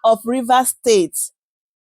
of Rivers State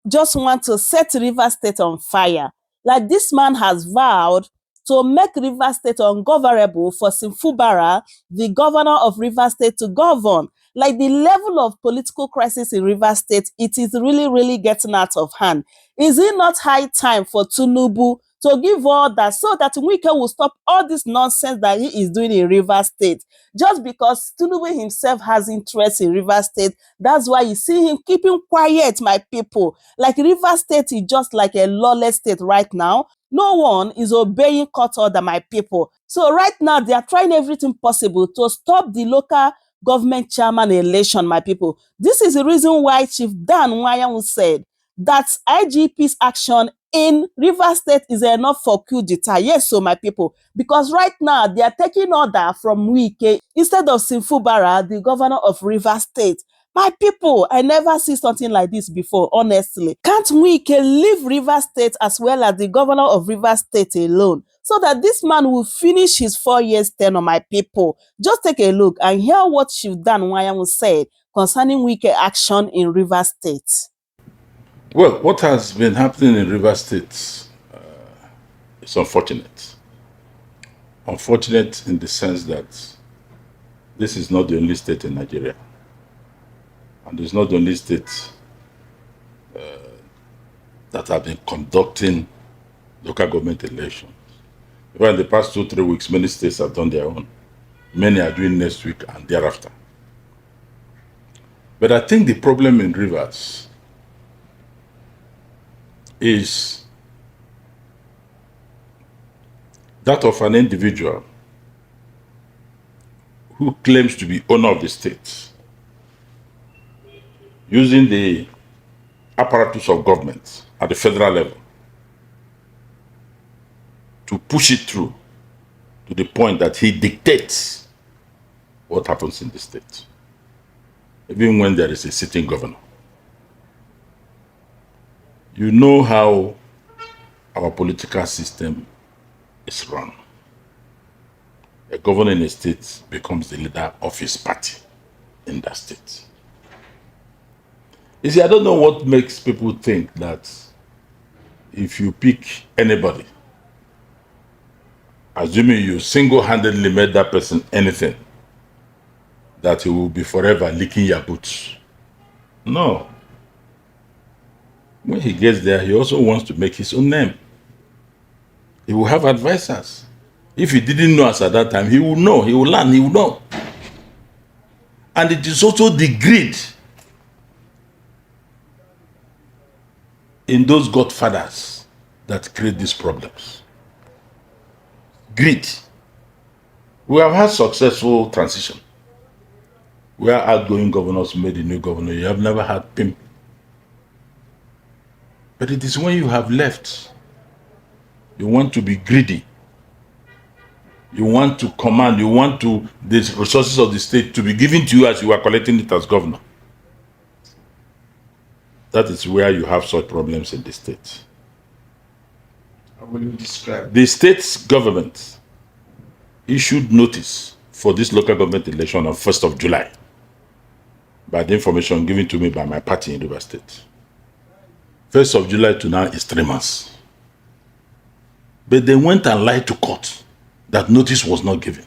just want to set Rivers State on fire. Like this man has vowed to make Rivers State ungovernable for Simfubara, the governor of Rivers State, to govern. Like the level of political crisis in Rivers State, it is really, really getting out of hand. Is it not high time for Tinubu to give order so that Wike will stop all this nonsense that he is doing in Rivers State? Just because Tinubu himself has interest in Rivers State, that's why you see him keeping quiet, my people. Like Rivers State is just like a lawless state right now. No one is obeying court order, my people. So right now, they are trying everything possible to stop the local government chairman election, my people. This is the reason why Chief Dann Nwanyanwu said that IGP's action in Rivers State is enough for coup d'etat. Yes, so my people, because right now they are taking order from Wike instead of Simfubara, the governor of Rivers State. My people, I never see something like this before, honestly. Can't Wike leave Rivers State as well as the governor of Rivers State alone so that this man will finish his 4 years tenure, my people? Just take a look and hear what Chief Dann Nwanyanwu said concerning Wike action in Rivers State. Well, what has been happening in Rivers State is unfortunate. Unfortunate in the sense that this is not the only state in Nigeria. And it's not the only state that have been conducting local government elections. Even in the past 2-3 weeks, many states have done their own. Many are doing next week and thereafter. But I think the problem in Rivers is that of an individual who claims to be owner of the state, using the apparatus of government at the federal level to push it through to the point that he dictates what happens in the state, even when there is a sitting governor. You know how our political system is run. A governor in a state becomes the leader of his party in that state. You see, I don't know what makes people think that if you pick anybody, assuming you single-handedly made that person anything, that he will be forever licking your boots. No. When he gets there, he also wants to make his own name. He will have advisors. If he didn't know us at that time, he will know, he will learn, he will know. And it is also the greed in those godfathers that create these problems. Greed. We have had successful transition, where outgoing governors made a new governor. You have never had pimp. But it is when you have left, you want to be greedy. You want to command, you want to the resources of the state to be given to you as you are collecting it as governor. That is where you have such problems in the state. How will you describe? The state's government issued notice for this local government election on 1st of July by the information given to me by my party in Rivers State. 1st of July to now is 3 months. But they went and lied to court that notice was not given.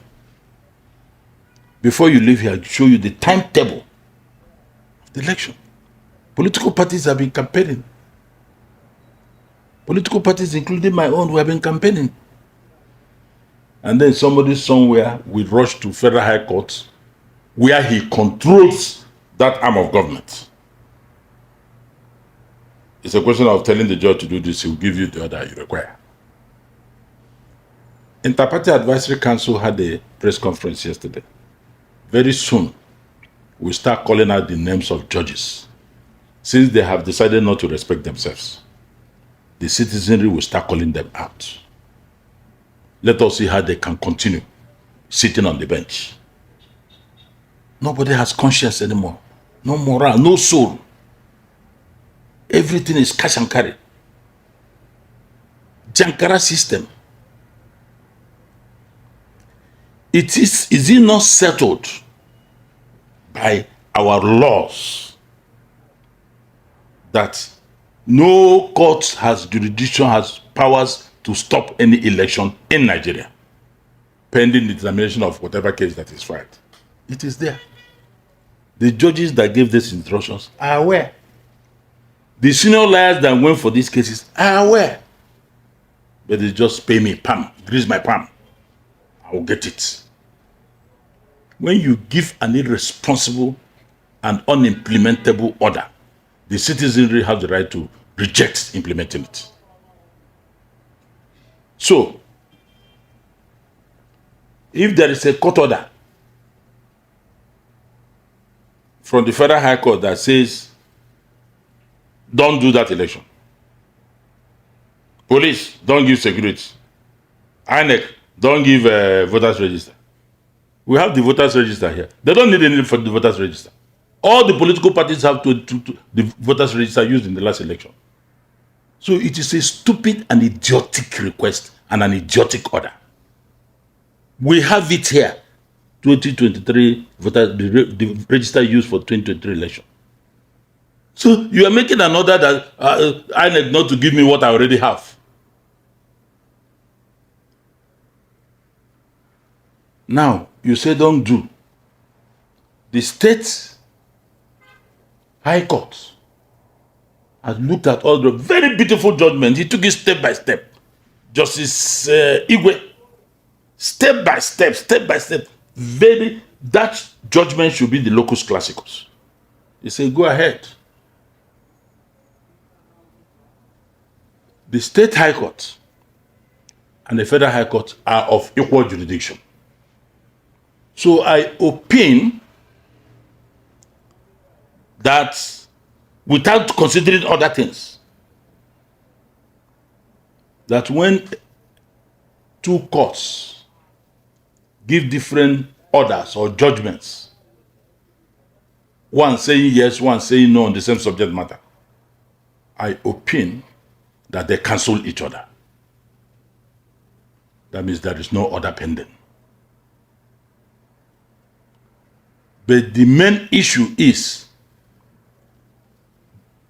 Before you leave here, I'll show you the timetable of the election. Political parties have been campaigning. Political parties, including my own, who have been campaigning. And then somebody somewhere will rush to Federal High Court where he controls that arm of government. It's a question of telling the judge to do this, he will give you the order you require. Interparty Advisory Council had a press conference yesterday. Very soon, we'll start calling out the names of judges. Since they have decided not to respect themselves, the citizenry will start calling them out. Let us see how they can continue sitting on the bench. Nobody has conscience anymore. No morale, no soul. Everything is cash and carry. Jankara system. Is it not settled by our laws that no court has jurisdiction, has powers to stop any election in Nigeria, pending the determination of whatever case that is filed. It is there. The judges that gave these instructions are aware. The senior lawyers that went for these cases are aware. But they just pay me, palm, grease my palm. I will get it. When you give an irresponsible and unimplementable order, the citizenry have the right to reject implementing it. So, if there is a court order from the Federal High Court that says, don't do that election. Police, don't give security. INEC, don't give voters register. We have the voters register here. They don't need any for the voters register. All the political parties have to the voters register used in the last election. So it is a stupid and idiotic request and an idiotic order. We have it here. 2023 voters, the register used for 2023 election. So you are making an order that INEC not to give me what I already have. Now, you say don't do. The state high court has looked at all the very beautiful judgment. He took it step by step. Justice Igwe, step by step. That judgment should be the locus classicus. He said, go ahead. The state high court and the federal high court are of equal jurisdiction. So I opine that without considering other things, that when two courts give different orders or judgments, one saying yes, one saying no on the same subject matter, I opine that they cancel each other. That means there is no order pending. But the main issue is,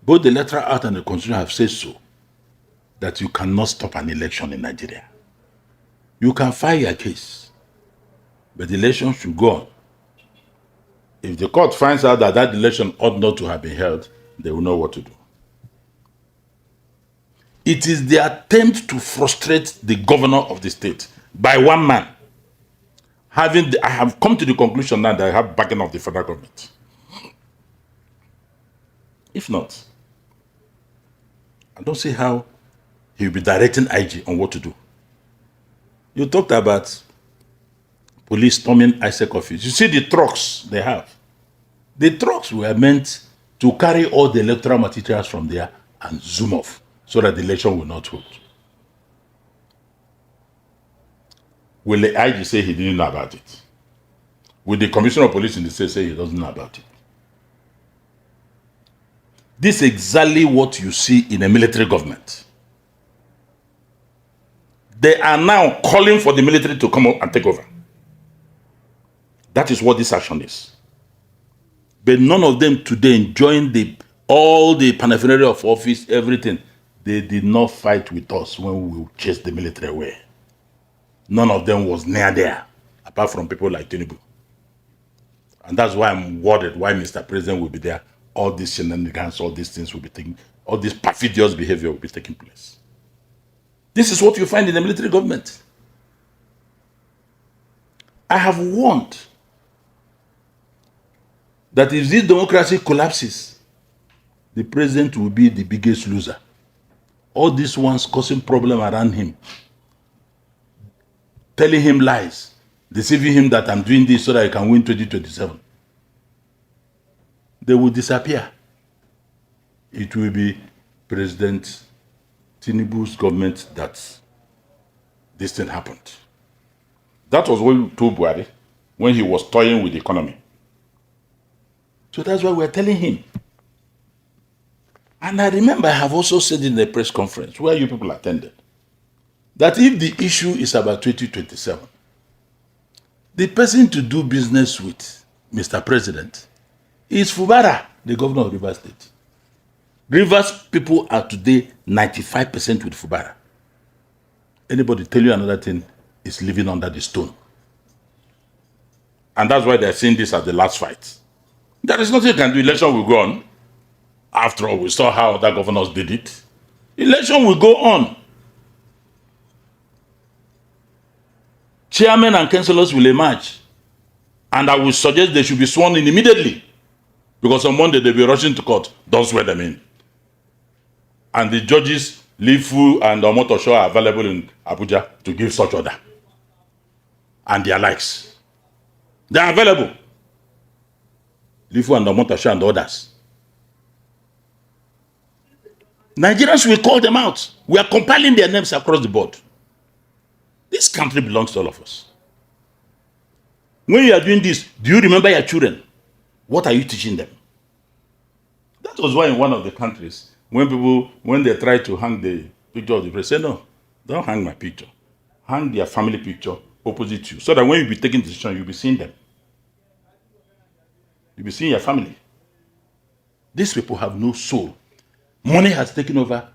both the Electoral Act and the Constitution have said so, that you cannot stop an election in Nigeria. You can file a case, but the election should go on. If the court finds out that that election ought not to have been held, they will know what to do. It is the attempt to frustrate the governor of the state by one man. I have come to the conclusion now that I have backing of the federal government. If not, I don't see how he will be directing IG on what to do. You talked about police storming ISEC office. You see the trucks they have. The trucks were meant to carry all the electoral materials from there and zoom off so that the election will not hold. Will the IG say he didn't know about it? Will the commissioner of police in the state say he doesn't know about it? This is exactly what you see in a military government. They are now calling for the military to come up and take over. That is what this action is. But none of them today enjoying all the paraphernalia of office, everything. They did not fight with us when we chased the military away. None of them was near there, apart from people like Tinubu. And that's why I'm worried why Mr. President will be there. All these shenanigans, all these things will be taking, all this perfidious behavior will be taking place. This is what you find in the military government. I have warned that if this democracy collapses, the president will be the biggest loser. All these ones causing problem around him, telling him lies, deceiving him that I'm doing this so that I can win 2027. They will disappear. It will be President Tinubu's government that this thing happened. That was what we told Buhari when he was toying with the economy. So that's why we're telling him. And I remember I have also said in the press conference where you people attended that if the issue is about 2027, the person to do business with, Mr. President, is Fubara, the governor of Rivers State. Rivers people are today 95% with Fubara. Anybody tell you another thing is living under the stone. And that's why they're saying this as the last fight. There is nothing you can do. Election will go on. After all, we saw how other governors did it. Election will go on. Chairmen and councillors will emerge. And I will suggest they should be sworn in immediately. Because on Monday they'll be rushing to court. Don't swear them in. And the judges, Lifu and Omotosho, are available in Abuja to give such order. And their likes. They are available. Lifu and Omotosho and others. Nigerians will call them out. We are compiling their names across the board. This country belongs to all of us. When you are doing this, do you remember your children? What are you teaching them? That was why in one of the countries, when they try to hang the picture of the president, say, no, don't hang my picture. Hang their family picture opposite you. So that when you be taking decisions, you'll be seeing them. You'll be seeing your family. These people have no soul. Money has taken over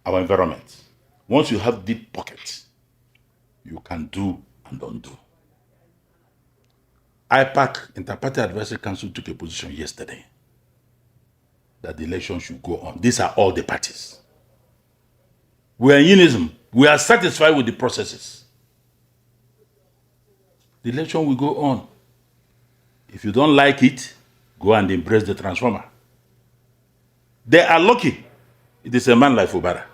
our environment. Once you have deep pockets, you can do and undo. IPAC, Interparty Advisory Council, took a position yesterday that the election should go on. These are all the parties. We are in unison. We are satisfied with the processes. The election will go on. If you don't like it, go and embrace the transformer. They are lucky. It is a man like Fubara.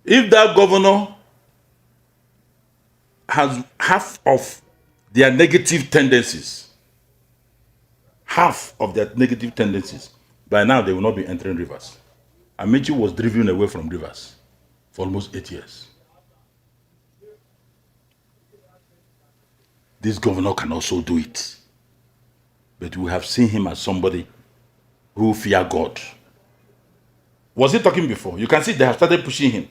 If that governor has half of their negative tendencies, by now they will not be entering rivers. Amici was driven away from rivers for almost 8 years. This governor can also do it. But we have seen him as somebody who fear God. Was he talking before? You can see they have started pushing him.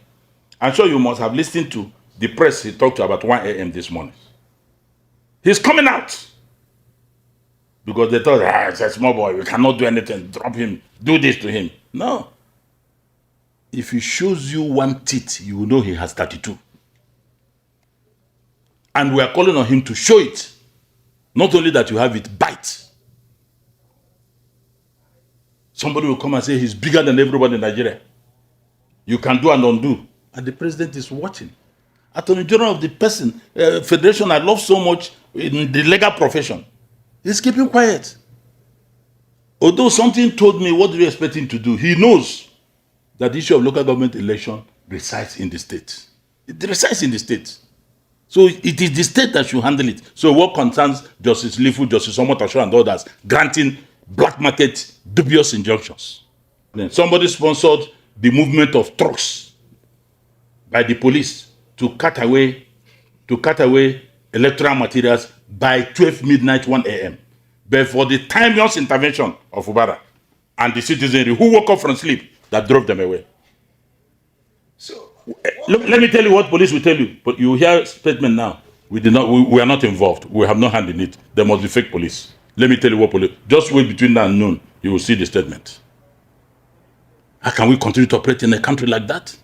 I'm sure you must have listened to the press he talked to about 1 a.m. this morning. He's coming out. Because they thought, it's a small boy, we cannot do anything, drop him, do this to him. No. If he shows you one teeth, you will know he has 32. And we are calling on him to show it. Not only that you have it, bite. Somebody will come and say he's bigger than everybody in Nigeria. You can do and undo. And the president is watching. Attorney General of the federation I love so much in the legal profession, he's keeping quiet. Although something told me, what do you expect him to do? He knows that the issue of local government election resides in the state. It resides in the state. So it is the state that should handle it. So what concerns Justice Lifu, Justice Omotosho and others, granting black market dubious injunctions. Then somebody sponsored the movement of trucks by the police to cut away electoral materials by 12 midnight, 1 a.m. But for the timeless intervention of Ubara and the citizenry who woke up from sleep, that drove them away. So, Look, let me tell you what police will tell you. But you hear statement now. We are not involved. We have no hand in it. There must be fake police. Let me tell you what police. Just wait between now and noon. You will see the statement. How can we continue to operate in a country like that?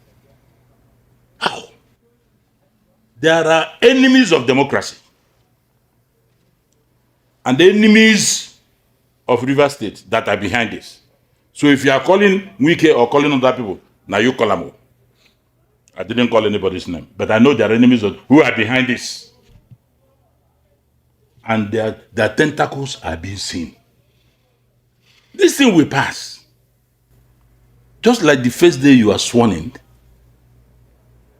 How? There are enemies of democracy. And the enemies of River State that are behind this. So if you are calling Wike or calling other people, now you call them. I didn't call anybody's name, but I know there are enemies who are behind this. And their tentacles are being seen. This thing will pass. Just like the first day you are sworn in.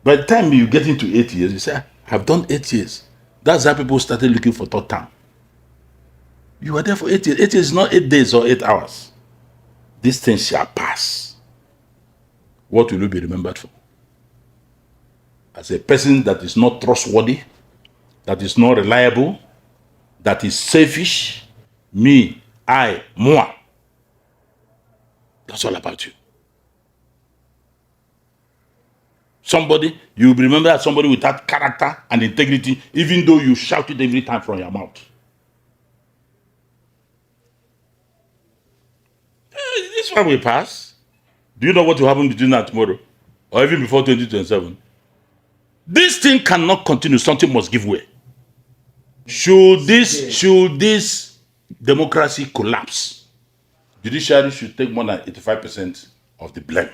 By the time you get into 8 years, you say, I've done 8 years. That's how people started looking for third term. You were there for 8 years. 8 years is not 8 days or 8 hours. This thing shall pass. What will you be remembered for? As a person that is not trustworthy, that is not reliable, that is selfish, me, I, moi. That's all about you. Somebody, you will be remembered as somebody without character and integrity, even though you shout it every time from your mouth. This one will pass. Do you know what will happen between now and tomorrow? Or even before 2027? This thing cannot continue. Something must give way. Should this democracy collapse, judiciary should take more than 85% of the blame.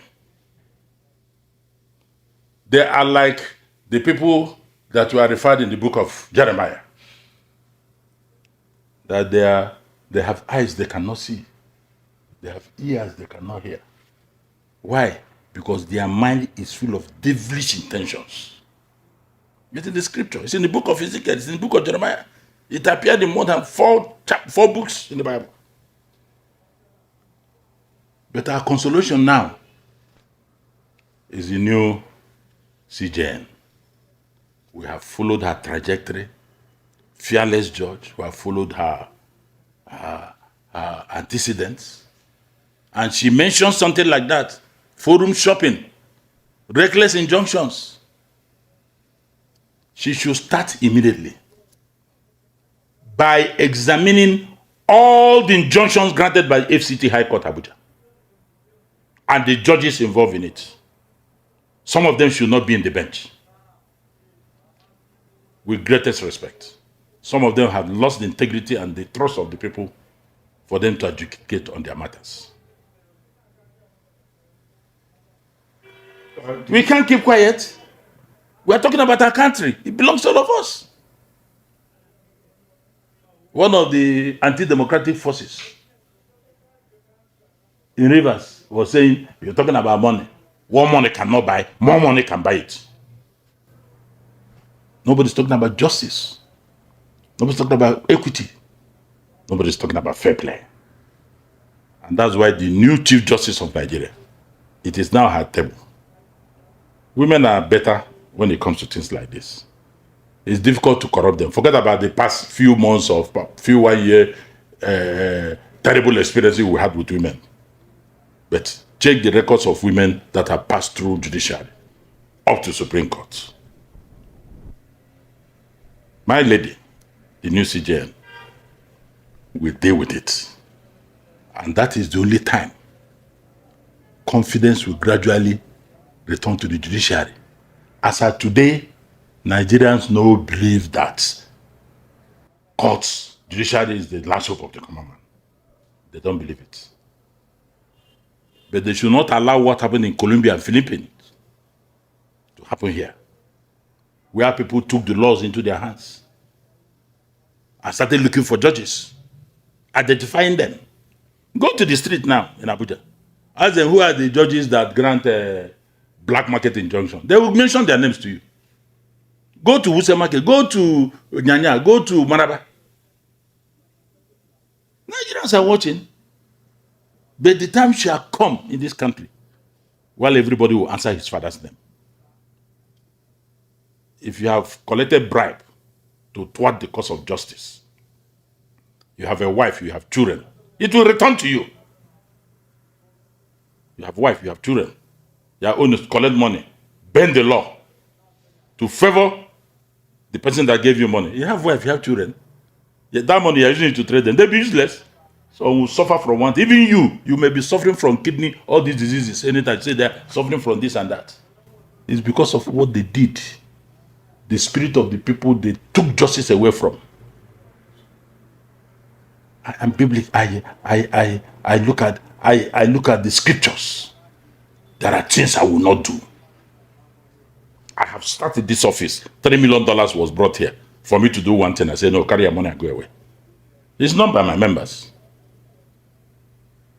They are like the people that were referred in the book of Jeremiah. That they have eyes they cannot see. They have ears they cannot hear. Why? Because their mind is full of devilish intentions. It's in the scripture. It's in the book of Ezekiel. It's in the book of Jeremiah. It appeared in more than four books in the Bible. But our consolation now is the new CJN. We have followed her trajectory. Fearless judge. We have followed her antecedents. And she mentioned something like that. Forum shopping. Reckless injunctions. She should start immediately by examining all the injunctions granted by FCT High Court Abuja and the judges involved in it. Some of them should not be in the bench. With greatest respect. Some of them have lost the integrity and the trust of the people for them to adjudicate on their matters. We can't keep quiet. We are talking about our country. It belongs to all of us. One of the anti-democratic forces in Rivers was saying, you're talking about money. What money cannot buy, more money can buy it. Nobody's talking about justice. Nobody's talking about equity. Nobody's talking about fair play. And that's why the new Chief Justice of Nigeria, it is now her table. Women are better when it comes to things like this. It's difficult to corrupt them. Forget about the past few months of few 1 year terrible experiences we had with women. But check the records of women that have passed through judiciary up to Supreme Court. My lady, the new CJN, will deal with it. And that is the only time confidence will gradually return to the judiciary. As of today, Nigerians now believe that courts, judiciary is the last hope of the common man. They don't believe it. But they should not allow what happened in Colombia and Philippines to happen here, where people took the laws into their hands and started looking for judges, identifying them. Go to the street now in Abuja. Ask them who are the judges that grant black market injunction. They will mention their names to you. Go to Wuse Market, go to Nyanyanwu, go to Maraba. Nigerians are watching. But the time shall come in this country while everybody will answer his father's name. If you have collected bribe to thwart the cause of justice, you have a wife, you have children, it will return to you. You have a wife, you have children. You are only collect money, bend the law to favor the person that gave you money. You have a wife, you have children. That money you are using it to trade them. They'll be useless. So we suffer from one. Even you may be suffering from kidney, all these diseases. Anytime you say they're suffering from this and that. It's because of what they did. The spirit of the people they took justice away from. I'm biblical. I look at the scriptures. There are things I will not do. I have started this office. $3 million was brought here for me to do one thing. I said, no, carry your money and go away. It's not by my members.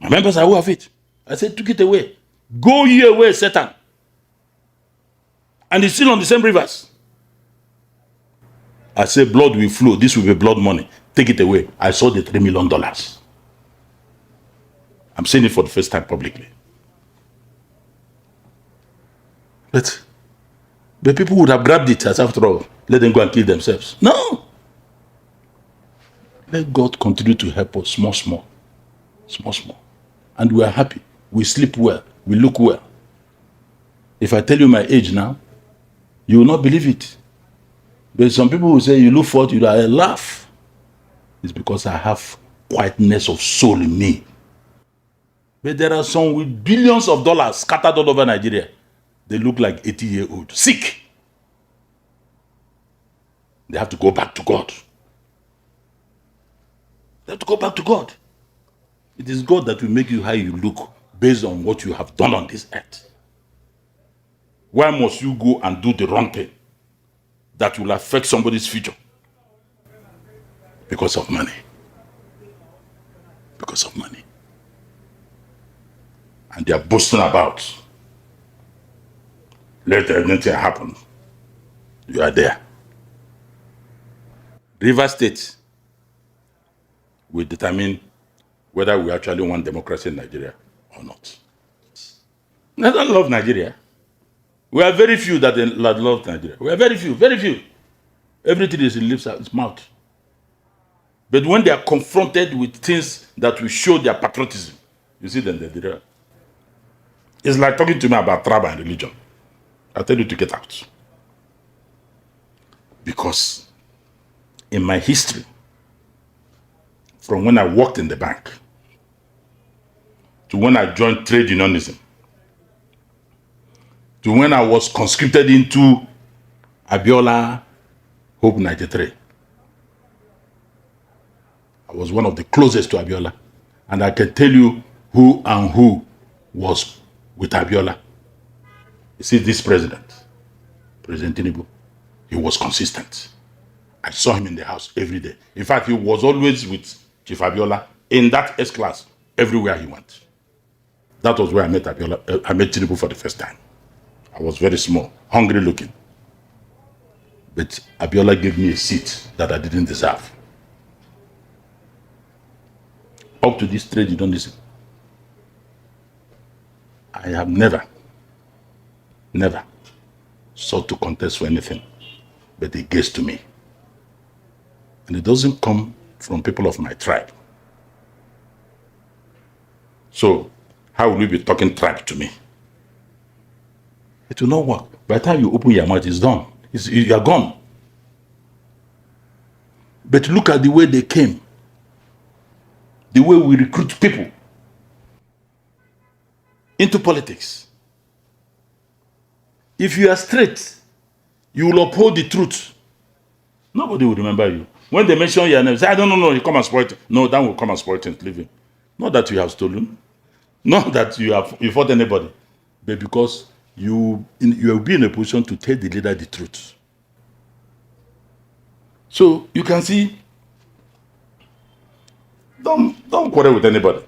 My members are aware of it. I said, took it away. Go ye away, Satan. And it's still on the same rivers. I said, blood will flow. This will be blood money. Take it away. I saw the $3 million. I'm saying it for the first time publicly. But the people would have grabbed it as after all, let them go and kill themselves. No. Let God continue to help us small. And we are happy. We sleep well. We look well. If I tell you my age now, you will not believe it. But some people will say, you look 40, I laugh. It's because I have quietness of soul in me. But there are some with billions of dollars scattered all over Nigeria. They look like 80-year-old, sick. They have to go back to God. They have to go back to God. It is God that will make you how you look based on what you have done on this earth. Why must you go and do the wrong thing that will affect somebody's future? Because of money. Because of money. And they are boasting about. Let anything happen. You are there. River State will determine whether we actually want democracy in Nigeria or not. I don't love Nigeria. We are very few that love Nigeria. We are very few, very few. Everything is in lips and its mouth. But when they are confronted with things that will show their patriotism, you see them, they're. It's like talking to me about tribe and religion. I tell you to get out. Because in my history, from when I worked in the bank to when I joined trade unionism to when I was conscripted into Abiola Hope 93, I was one of the closest to Abiola. And I can tell you who and who was with Abiola. You see, this president, President Tinubu, he was consistent. I saw him in the house every day. In fact, he was always with Chief Abiola in that S-class everywhere he went. That was where I met Abiola. I met Tinubu for the first time. I was very small, hungry looking. But Abiola gave me a seat that I didn't deserve. Up to this trade unionism, I have never sought to contest for anything, but it gets to me. And it doesn't come from people of my tribe. So, how will you be talking tribe to me? It will not work. By the time you open your mouth, it's done. You are gone. But look at the way they came. The way we recruit people into politics. If you are straight, you will uphold the truth. Nobody will remember you. When they mention your name, say, I don't know, you come and spoil it. No, Dan will come and spoil it and leave him. Not that you have stolen. Not that you fought anybody. But because you will be in a position to tell the leader the truth. So you can see, don't quarrel with anybody.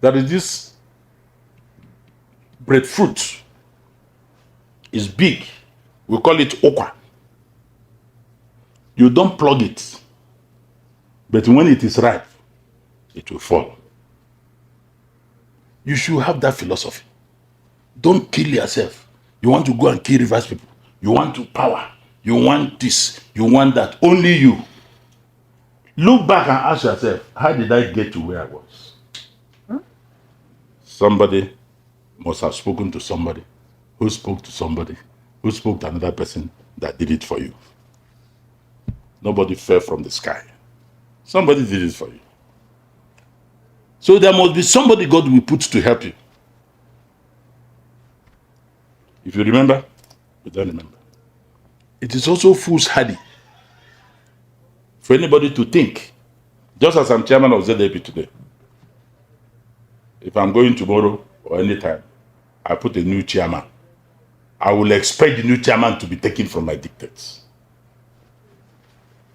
There is this breadfruit. It's big. We call it okwa. You don't plug it. But when it is ripe, it will fall. You should have that philosophy. Don't kill yourself. You want to go and kill Rivers people. You want to power. You want this. You want that. Only you. Look back and ask yourself, how did I get to where I was? Somebody must have spoken to somebody who spoke to somebody who spoke to another person that did it for you. Nobody fell from the sky. Somebody did it for you. So there must be somebody God will put to help you. If you remember, you don't remember. It is also foolhardy for anybody to think, just as I'm chairman of ZAP today, if I'm going tomorrow or anytime, I put a new chairman, I will expect the new chairman to be taken from my dictates.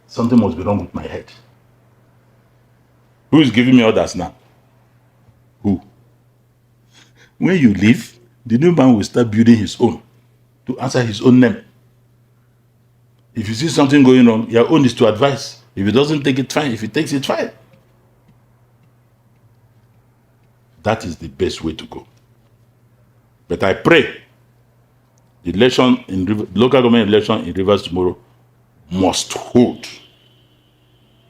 Something must be wrong with my head. Who is giving me orders now? Who? When you leave, the new man will start building his own to answer his own name. If you see something going on, your own is to advise. If he doesn't take it, fine. If he takes it, fine. That is the best way to go. But I pray the election in local government election in Rivers tomorrow must hold.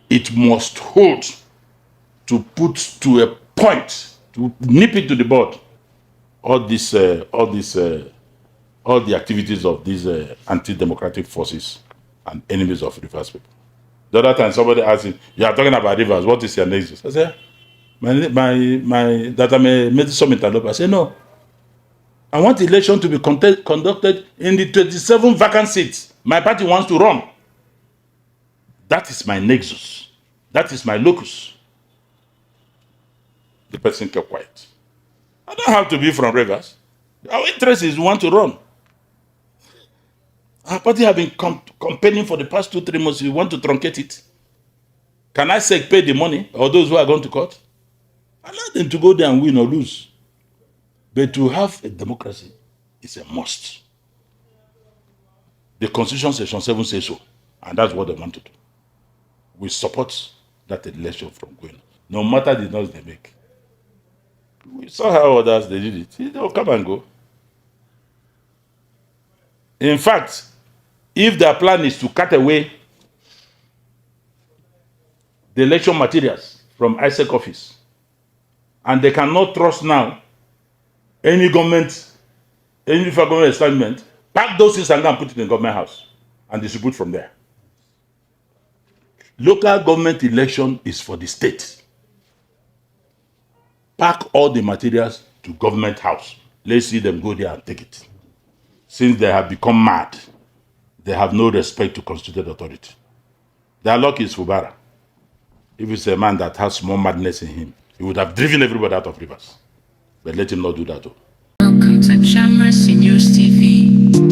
It must hold to put to a point, to nip it to the bud, all the activities of these anti-democratic forces and enemies of Rivers people. The other time somebody asked him, you are talking about Rivers, what is your nexus? I said, that I'm a Nyesom interloper. I say no. I want the election to be conducted in the 27 vacant seats my party wants to run. That is my nexus. That is my locus. The person kept quiet. I don't have to be from Rivers. Our interest is we want to run. Our party have been campaigning for the past 2-3 months. We want to truncate it. Can I say pay the money or those who are going to court? Allow them to go there and win or lose. But to have a democracy is a must. The Constitution Section 7 says so, and that's what they want to do. We support that election from going, no matter the noise they make. We saw how others they did it. They'll come and go. In fact, if their plan is to cut away the election materials from ISEC office, and they cannot trust now any government, any government establishment, pack those things and go and put it in the government house and distribute from there. Local government election is for the state. Pack all the materials to government house. Let's see them go there and take it. Since they have become mad, they have no respect to constituted authority. Their luck is Fubara. If it's a man that has more madness in him, he would have driven everybody out of Rivers. But let him not do that. Welcome to Chamber Seniors TV.